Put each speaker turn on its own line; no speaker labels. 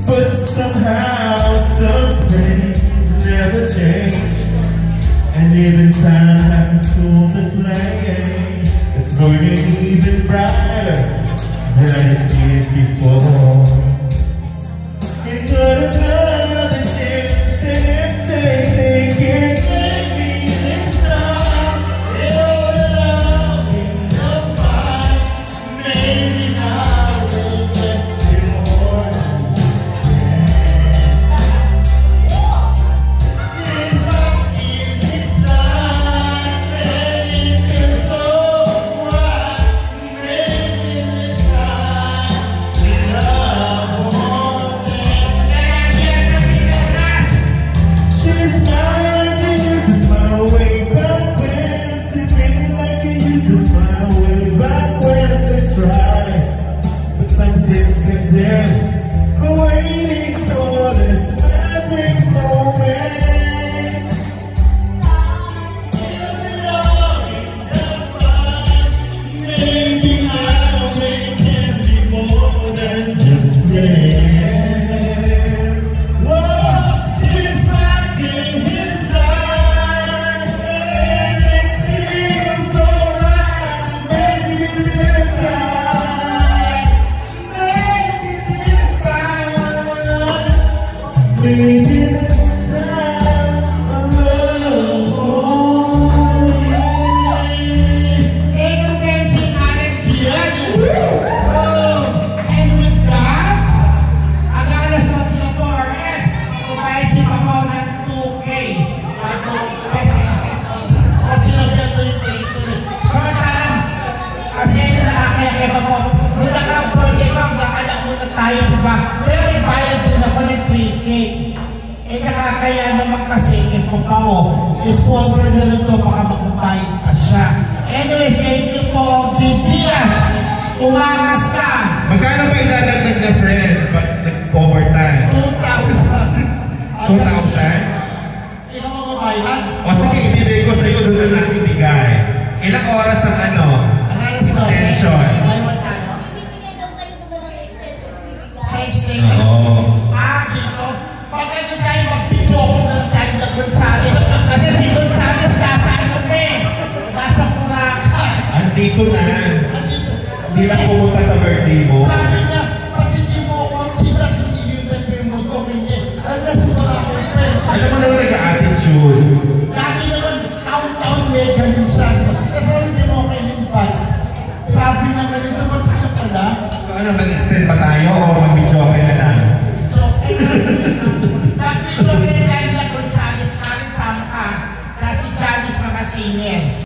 But somehow some things never change, and even time hasn't cooled the flame. It's burning even brighter than it did before. We got another chance, and if they take it, maybe this time it'll love enough fight. Maybe now we'll get more than this friend. This might be this time, and it feels so right. Maybe this time we love more than. She's smiling to you to smile way back when. She's feeling like you used to smile way back when they tried. But something didn't there, waiting for this magic moment. Maybe now they can be more than just friends. Whoa, she's back in his life, and it feels so right. Maybe this time, maybe this time, maybe this time, I'm
And with that, ang alas na sila 4S, kumain si Papaw ng 2K. Bago pesos at sila beto yung paper. Samantalang, kasi yun nakakaya kay Papaw, nung naka-birthday ko, nakala muna tayo pa ba? Pero nagbayad din ako ng 3K. Eh nakakaya naman kasi kay Papaw, sponsor na lang ito, baka magbabayad pa siya. Anyways, thank you po, Bibias. Umangas ka.
Magkano ba idadagdag na friend pag nag-overtime?
2,000.
2,000?
Ikaw mababayad?
O sige, ibibigay ko sa'yo, doon na natin bigay. Ilang oras ang ano?
Ang alas 12.
Extension.
Mayroon tayo.
Bibigay daw sa'yo doon na lang sa extension bibigay.
Sa extension.
Oo.
Dito. Pag ano tayo, mag-video na tayo na Gonzales. Kasi si Gonzales nasa ano pa eh. Nasa Puracan.
Andito na.
Andito.
Hindi lang pumunta sa birthday mo.
Sabi niya, pag hindi mo ako ang sila, hindi yung birthday mo ko, hindi. Ang nasa Puracan pa eh.
Alam mo naman nag-attitude.
Dati naman, taon-taon may ganun siya. Kasi hindi mo kayo invite. Sabi niya ganito, bakit ka pala?
Ano, mag-extend pa tayo o mag-video okay na lang?
So, pag-video kayo tayo na Gonzales, maaaring sama ka. Kasi Janice mga senior.